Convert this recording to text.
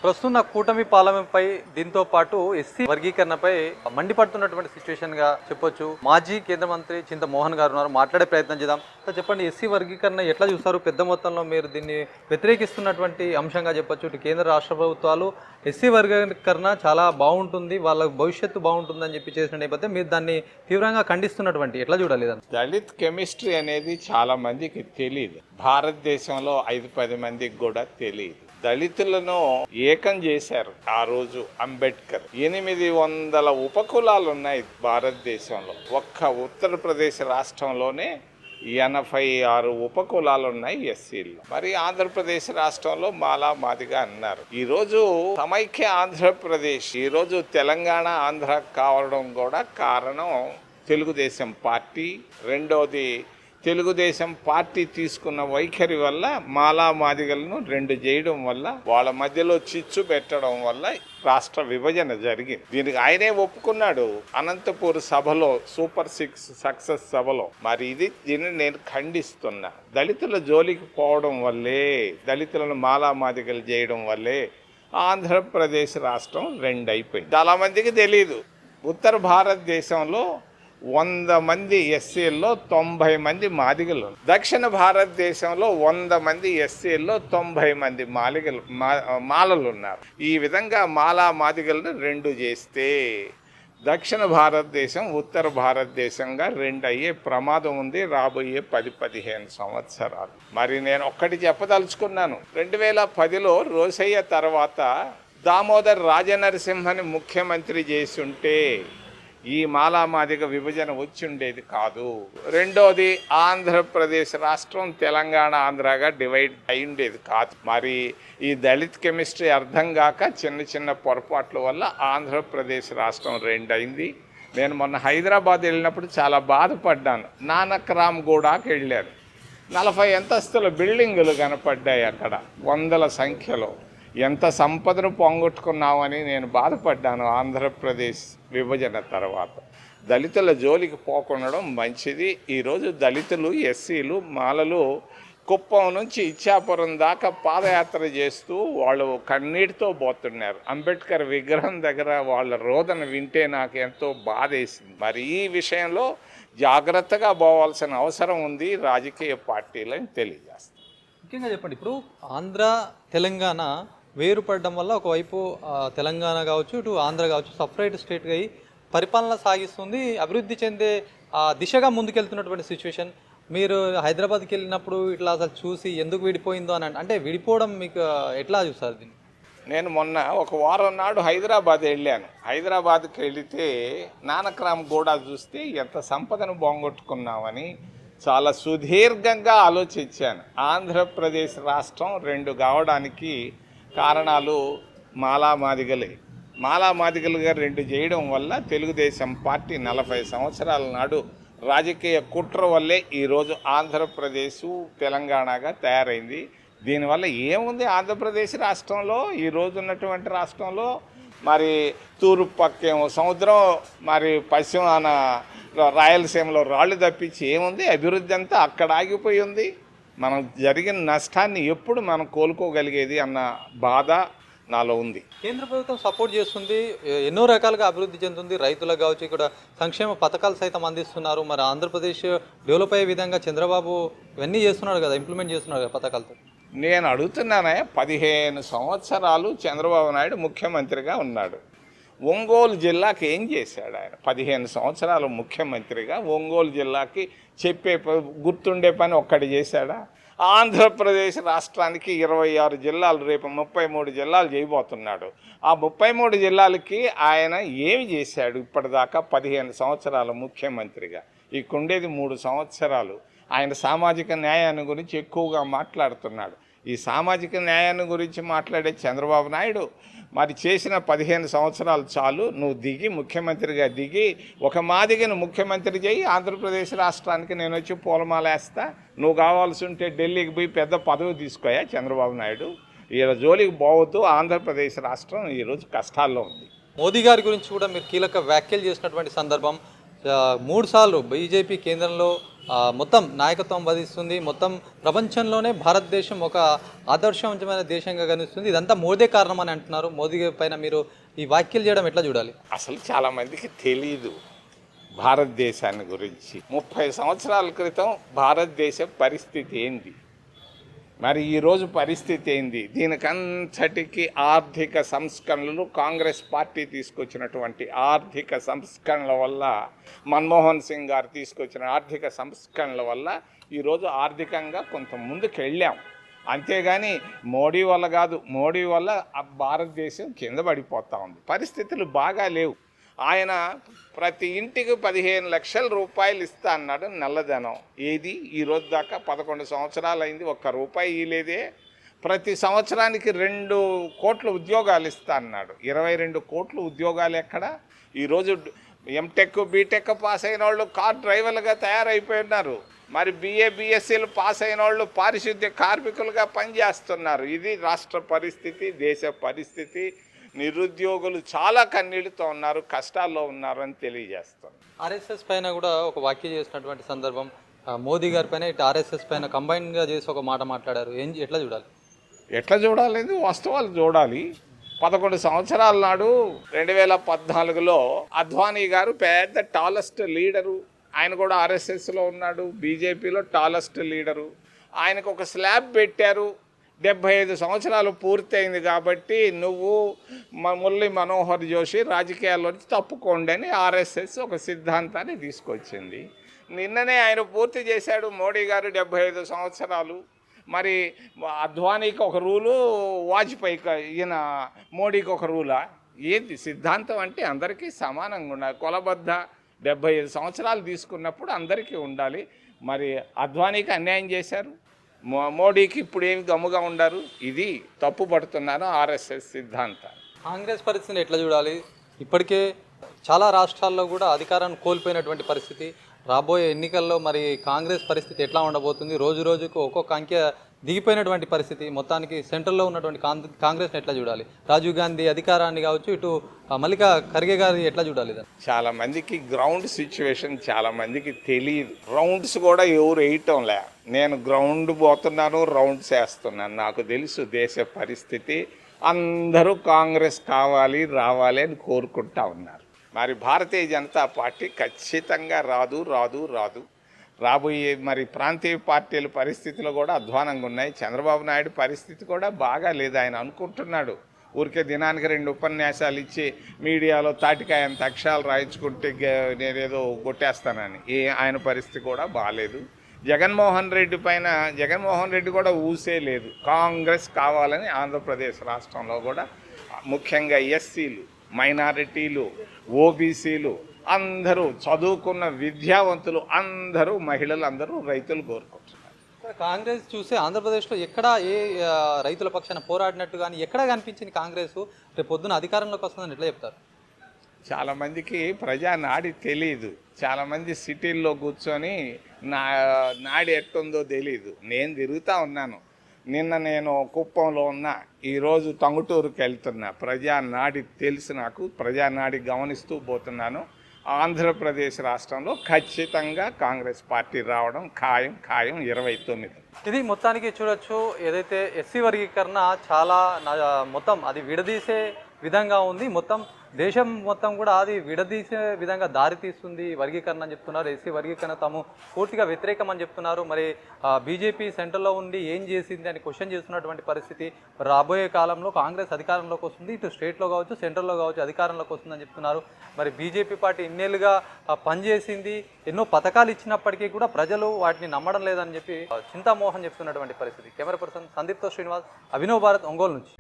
ప్రస్తుత కూటమి పాలనపై దీంతో పాటు ఎస్సీ వర్గీకరణపై మండిపడుతున్నటువంటి సిచ్యువేషన్ గా చెప్పొచ్చు. మాజీ కేంద్ర మంత్రి చింత మోహన్ గారు ఉన్నారు, మాట్లాడే ప్రయత్నం చేద్దాం. చెప్పండి, ఎస్సీ వర్గీకరణ ఎట్లా చూస్తారు? పెద్ద మొత్తంలో మీరు దీన్ని వ్యతిరేకిస్తున్నటువంటి అంశంగా చెప్పొచ్చు. ఇటు కేంద్ర రాష్ట్ర ప్రభుత్వాలు ఎస్సీ వర్గీకరణ చాలా బాగుంటుంది, వాళ్ళ భవిష్యత్తు బాగుంటుందని చెప్పి చేసిన నేపథ్యం మీరు దాన్ని తీవ్రంగా ఖండిస్తున్నటువంటి ఎట్లా చూడాలి? దళిత్ కెమిస్ట్రీ అనేది చాలా మందికి తెలియదు. భారతదేశంలో 5-10 మందికి కూడా తెలియదు. దళితులను ఏకం చేశారు ఆ రోజు అంబేద్కర్. 800 ఉపకులాలు ఉన్నాయి భారతదేశంలో. ఒక్క ఉత్తరప్రదేశ్ రాష్ట్రంలోనే 86 ఉపకులాలు ఉన్నాయి ఎస్సీలు. మరి ఆంధ్రప్రదేశ్ రాష్ట్రంలో మాలా మాదిగా అన్నారు. ఈరోజు సమైక్య ఆంధ్రప్రదేశ్, ఈరోజు తెలంగాణ ఆంధ్ర కావడం కూడా కారణం తెలుగుదేశం పార్టీ. రెండోది, తెలుగుదేశం పార్టీ తీసుకున్న వైఖరి వల్ల మాలా మాదిగలను 2 చేయడం వల్ల, వాళ్ళ మధ్యలో చిచ్చు పెట్టడం వల్ల రాష్ట్ర విభజన జరిగింది. దీనికి ఆయనే ఒప్పుకున్నాడు అనంతపూర్ సభలో, సూపర్ 6 సక్సెస్ సభలో. మరి దీన్ని నేను ఖండిస్తున్నా. దళితుల జోలికి పోవడం వల్లే, దళితులను మాలా మాదిగలు చేయడం వల్లే ఆంధ్రప్రదేశ్ రాష్ట్రం 2 అయిపోయింది. చాలా మందికి తెలియదు. ఉత్తర భారతదేశంలో 100 మంది ఎస్సీల్లో 90 మంది మాదిగలు. దక్షిణ భారతదేశంలో 100 మంది ఎస్సీల్లో 90 మంది మాలలు ఉన్నారు. ఈ విధంగా మాలా మాదిగలను 2 చేస్తే దక్షిణ భారతదేశం ఉత్తర భారతదేశంగా 2 అయ్యే ప్రమాదం ఉంది రాబోయే 10-15 సంవత్సరాలు. మరి నేను ఒక్కటి చెప్పదలుచుకున్నాను. 2010లో రోసయ్య తర్వాత దామోదర్ రాజనరసింహని ముఖ్యమంత్రి చేసి ఉంటే ఈ మాలామాదిగ విభజన వచ్చి ఉండేది కాదు. రెండోది, ఆంధ్రప్రదేశ్ రాష్ట్రం తెలంగాణ ఆంధ్రగా డివైడ్ అయి ఉండేది కాదు. మరి ఈ దళిత్ కెమిస్ట్రీ అర్థం కాక చిన్న చిన్న పొరపాట్ల వల్ల ఆంధ్రప్రదేశ్ రాష్ట్రం 2 అయింది. నేను మొన్న హైదరాబాద్ వెళ్ళినప్పుడు చాలా బాధపడ్డాను. నానక్రామ్ గూడాకి వెళ్ళాను. 40 అంతస్తుల బిల్డింగులు కనపడ్డాయి అక్కడ, 100ల సంఖ్యలో. ఎంత సంపదను పోగొట్టుకున్నామని నేను బాధపడ్డాను. ఆంధ్రప్రదేశ్ విభజన తర్వాత దళితుల జోలికి పోకుండడం మంచిది. ఈరోజు దళితులు, ఎస్సీలు, మాలలు కుప్పం నుంచి ఇచ్చాపురం దాకా పాదయాత్ర చేస్తూ వాళ్ళు కన్నీటితో పోతున్నారు. అంబేద్కర్ విగ్రహం దగ్గర వాళ్ళ రోదన వింటే నాకు ఎంతో బాధేసింది. మరి ఈ విషయంలో జాగ్రత్తగా పోవాల్సిన అవసరం ఉంది రాజకీయ పార్టీలని తెలియజేస్తాను. ముఖ్యంగా చెప్పండి, ఇప్పుడు ఆంధ్ర తెలంగాణ వేరుపడడం వల్ల ఒకవైపు తెలంగాణ కావచ్చు, ఇటు ఆంధ్ర కావచ్చు, సపరేట్ స్టేట్గా అయి పరిపాలన సాగిస్తుంది, అభివృద్ధి చెందే దిశగా ముందుకెళ్తున్నటువంటి సిచ్యువేషన్. మీరు హైదరాబాద్కి వెళ్ళినప్పుడు ఇట్లా అసలు చూసి ఎందుకు విడిపోయిందో అని అంటే విడిపోవడం మీకు ఎట్లా చూస్తారు దీన్ని? నేను మొన్న ఒక వారం నాడు హైదరాబాద్ వెళ్ళాను. హైదరాబాద్కి వెళితే నానక్రామ్ గూడా చూస్తే ఎంత సంపదను పోగొట్టుకున్నామని చాలా సుదీర్ఘంగా ఆలోచించాను. ఆంధ్రప్రదేశ్ రాష్ట్రం 2 కావడానికి కారణాలు మాలామాదిగలే. మాలామాదిగలుగా 2 చేయడం వల్ల తెలుగుదేశం పార్టీ 40 సంవత్సరాల నాడు రాజకీయ కుట్ర వల్లే ఈరోజు ఆంధ్రప్రదేశ్ తెలంగాణగా తయారైంది. దీనివల్ల ఏముంది ఆంధ్రప్రదేశ్ రాష్ట్రంలో, ఈరోజు ఉన్నటువంటి రాష్ట్రంలో? మరి తూర్పు పక్కేమో సముద్రం, మరి పశ్చిమాన రాయలసీమలో రాళ్ళు తప్పించి ఏముంది? అభివృద్ధి అంతా అక్కడ ఆగిపోయి ఉంది. మనం జరిగిన నష్టాన్ని ఎప్పుడు మనం కోలుకోగలిగేది అన్న బాధ నాలో ఉంది. కేంద్ర ప్రభుత్వం సపోర్ట్ చేస్తుంది, ఎన్నో రకాలుగా అభివృద్ధి చెందుతుంది, రైతులకు కావచ్చు, ఇక్కడ సంక్షేమ పథకాలు సైతం అందిస్తున్నారు. మరి ఆంధ్రప్రదేశ్ డెవలప్ అయ్యే విధంగా చంద్రబాబు ఇవన్నీ చేస్తున్నాడు కదా, ఇంప్లిమెంట్ చేస్తున్నాడు కదా పథకాలతో. నేను అడుగుతున్నానే, 15 సంవత్సరాలు చంద్రబాబు నాయుడు ముఖ్యమంత్రిగా ఉన్నాడు. ఒంగోలు జిల్లాకి ఏం చేశాడు ఆయన? 15 సంవత్సరాలు ముఖ్యమంత్రిగా ఒంగోలు జిల్లాకి గుర్తుండే పని ఒక్కటి చేశాడా? ఆంధ్రప్రదేశ్ రాష్ట్రానికి 26 జిల్లాలు, రేపు 33 జిల్లాలు చేయబోతున్నాడు. ఆ 33 జిల్లాలకి ఆయన ఏమి చేశాడు ఇప్పటిదాకా? 15 సంవత్సరాలు ముఖ్యమంత్రిగా. ఇక్కడుండేది 3 సంవత్సరాలు. ఆయన సామాజిక న్యాయాన్ని గురించి ఎక్కువగా మాట్లాడుతున్నాడు. ఈ సామాజిక న్యాయాన్ని గురించి మాట్లాడే చంద్రబాబు నాయుడు మరి చేసిన 15 సంవత్సరాలు చాలు, నువ్వు దిగి ముఖ్యమంత్రిగా దిగి ఒక మాదిగను ముఖ్యమంత్రి చేయి. ఆంధ్రప్రదేశ్ రాష్ట్రానికి నేను వచ్చి పూలమాల వేస్తా, నువ్వు కావాల్సి ఉంటే ఢిల్లీకి పోయి పెద్ద పదవి తీసుకోయా చంద్రబాబు నాయుడు. ఈయన జోలికి పోవద్దు. ఆంధ్రప్రదేశ్ రాష్ట్రం ఈరోజు కష్టాల్లో ఉంది. మోదీ గారి గురించి కూడా మీరు కీలక వ్యాఖ్యలు చేసినటువంటి సందర్భం, 3 సార్లు బీజేపీ కేంద్రంలో మొత్తం నాయకత్వం వహిస్తుంది. మొత్తం ప్రపంచంలోనే భారతదేశం ఒక ఆదర్శవంతమైన దేశంగా కనిపిస్తుంది. ఇదంతా మోదీ కారణం అని అంటున్నారు. మోదీ పైన మీరు ఈ వ్యాఖ్యలు చేయడం ఎట్లా చూడాలి? అసలు చాలా మందికి తెలీదు భారతదేశాన్ని గురించి. 30 సంవత్సరాల క్రితం భారతదేశ పరిస్థితి ఏంది, మరి ఈరోజు పరిస్థితి ఏంది? దీనికంతటికి ఆర్థిక సంస్కరణలు, కాంగ్రెస్ పార్టీ తీసుకొచ్చినటువంటి ఆర్థిక సంస్కరణల వల్ల, మన్మోహన్ సింగ్ గారు తీసుకొచ్చిన ఆర్థిక సంస్కరణల వల్ల ఈరోజు ఆర్థికంగా కొంత ముందుకు వెళ్ళాం. అంతేగాని మోడీ వల్ల కాదు. మోడీ వల్ల భారతదేశం కింద పడిపోతూ ఉంది. పరిస్థితులు బాగా లేవు. ఆయన ప్రతి ఇంటికి 15 లక్షల రూపాయలు ఇస్తా అన్నాడు నల్లధనం. ఏది ఈరోజు దాకా 11 సంవత్సరాలు అయింది, ఒక్క రూపాయి ఇలేదే. ప్రతి సంవత్సరానికి 2 కోట్ల ఉద్యోగాలు ఇస్తా అన్నాడు. 22 కోట్ల ఉద్యోగాలు ఎక్కడ? ఈరోజు ఎంటెక్ బీటెక్ పాస్ అయిన వాళ్ళు కార్ డ్రైవర్లుగా తయారైపోయినారు. మరి బిఎస్సీలు పాస్ అయిన వాళ్ళు పారిశుద్ధ్య కార్మికులుగా పనిచేస్తున్నారు. ఇది రాష్ట్ర పరిస్థితి, దేశ పరిస్థితి. నిరుద్యోగులు చాలా కన్నీళ్ళతో ఉన్నారు, కష్టాల్లో ఉన్నారు అని తెలియజేస్తాను. ఆర్ఎస్ఎస్ పైన కూడా ఒక వ్యాఖ్య చేసినటువంటి సందర్భం, మోదీ గారి పైన ఇటు ఆర్ఎస్ఎస్ పైన కంబైన్గా చేసి ఒక మాట మాట్లాడారు. ఎట్లా చూడాలి? ఎట్లా చూడాలి? వాస్తవాలు చూడాలి. 11 సంవత్సరాల నాడు 2014లో అద్వానీ గారు పెద్ద టాలెస్ట్ లీడరు. ఆయన కూడా ఆర్ఎస్ఎస్లో ఉన్నాడు, బీజేపీలో టాలెస్ట్ లీడరు. ఆయనకు ఒక స్లాబ్ పెట్టారు. 75 సంవత్సరాలు పూర్తయింది కాబట్టి నువ్వు మురళీ మనోహర్ జోషి రాజకీయాల్లోంచి తప్పుకోండి అని ఆర్ఎస్ఎస్ ఒక సిద్ధాంతాన్ని తీసుకొచ్చింది. నిన్ననే ఆయన పూర్తి చేశాడు మోడీ గారు 75 సంవత్సరాలు. మరి అద్వానీకి ఒక రూలు, వాజ్పేయికి ఈయన మోడీకి ఒక రూలా? ఏంటి సిద్ధాంతం? అంటే అందరికీ సమానంగా ఉండాలి. కొలబద్ద 75 సంవత్సరాలు తీసుకున్నప్పుడు అందరికీ ఉండాలి. మరి అద్వానీకి అన్యాయం చేశారు, మోడీకి ఇప్పుడు ఏమి గమ్ముగా ఉండారు. ఇది తప్పు పడుతున్నాను ఆర్ఎస్ఎస్ సిద్ధాంతం. కాంగ్రెస్ పరిస్థితిని ఎట్లా చూడాలి? ఇప్పటికే చాలా రాష్ట్రాల్లో కూడా అధికారాన్ని కోల్పోయినటువంటి పరిస్థితి. రాబోయే ఎన్నికల్లో మరి కాంగ్రెస్ పరిస్థితి ఎట్లా ఉండబోతుంది? రోజు రోజుకు ఒక్కొక్క అంకె దిగిపోయినటువంటి పరిస్థితి. మొత్తానికి సెంట్రల్లో ఉన్నటువంటి కాంగ్రెస్ని ఎట్లా చూడాలి? రాజీవ్ గాంధీ అధికారాన్ని కావచ్చు, ఇటు మల్లికా ఖర్గే గారి ఎట్లా చూడాలి? చాలా మందికి గ్రౌండ్ సిచ్యువేషన్ చాలా మందికి తెలియదు. రౌండ్స్ కూడా ఎవరు వేయటం లే. నేను గ్రౌండ్ పోతున్నాను, రౌండ్స్ వేస్తున్నాను. నాకు తెలుసు దేశ పరిస్థితి. అందరూ కాంగ్రెస్ కావాలి, రావాలి అని కోరుకుంటా ఉన్నారు. మరి భారతీయ జనతా పార్టీ ఖచ్చితంగా రాదు. రాబోయే మరి ప్రాంతీయ పార్టీల పరిస్థితులు కూడా అధ్వానంగా ఉన్నాయి. చంద్రబాబు నాయుడు పరిస్థితి కూడా బాగా లేదు. ఆయన అనుకుంటున్నాడు ఊరికే దినానికి 2 ఉపన్యాసాలు ఇచ్చి మీడియాలో తాటికాయంత అక్షరాలు రాయించుకుంటే నేనేదో కొట్టేస్తానని. ఆయన పరిస్థితి కూడా బాగాలేదు. జగన్మోహన్ రెడ్డి కూడా ఊసే లేదు. కాంగ్రెస్ కావాలని ఆంధ్రప్రదేశ్ రాష్ట్రంలో కూడా ముఖ్యంగా ఎస్సీలు, మైనారిటీలు, ఓబీసీలు అందరూ, చదువుకున్న విద్యావంతులు అందరూ, మహిళలు అందరూ, రైతులు కోరుకుంటున్నారు. కాంగ్రెస్ చూస్తే ఆంధ్రప్రదేశ్లో ఎక్కడా ఏ రైతుల పక్షాన పోరాడినట్టు కానీ ఎక్కడా కనిపించింది కాంగ్రెస్ రేపు పొద్దున అధికారంలోకి వస్తుందని ఎట్లా చెప్తారు? చాలామందికి ప్రజానాడి తెలియదు. చాలామంది సిటీల్లో కూర్చొని నాడి ఎట్టుందో తెలీదు. నేను తిరుగుతూ ఉన్నాను. నిన్న నేను కుప్పంలో ఉన్నా, ఈరోజు టంగుటూరుకి వెళ్తున్నా. ప్రజానాడి తెలుసు నాకు, ప్రజానాడి గమనిస్తూ పోతున్నాను. ఆంధ్రప్రదేశ్ రాష్ట్రంలో ఖచ్చితంగా కాంగ్రెస్ పార్టీ రావడం ఖాయం 29. ఇది మొత్తానికి చూడొచ్చు. ఏదైతే ఎస్సీ వర్గీకరణ చాలా మొత్తం అది విడదీసే విధంగా ఉంది. మొత్తం దేశం మొత్తం కూడా అది విడదీసే విధంగా దారితీస్తుంది వర్గీకరణ అని చెప్తున్నారు. ఎస్సీ వర్గీకరణ తాము పూర్తిగా వ్యతిరేకం అని చెప్తున్నారు. మరి బీజేపీ సెంటర్లో ఉండి ఏం చేసింది అని క్వశ్చన్ చేస్తున్నటువంటి పరిస్థితి. రాబోయే కాలంలో కాంగ్రెస్ అధికారంలోకి వస్తుంది, ఇటు స్టేట్లో కావచ్చు, సెంట్రల్లో కావచ్చు అధికారంలోకి వస్తుందని చెప్తున్నారు. మరి బీజేపీ పార్టీ ఇన్నేళ్ళుగా పనిచేసింది, ఎన్నో పథకాలు ఇచ్చినప్పటికీ కూడా ప్రజలు వాటిని నమ్మడం లేదని చెప్పి చింతామోహన్ చెప్తున్నటువంటి పరిస్థితి. కెమెరా పర్సన్ సందీప్తో శ్రీనివాస్, అభినవ్ భారత్, ఒంగోలు నుంచి.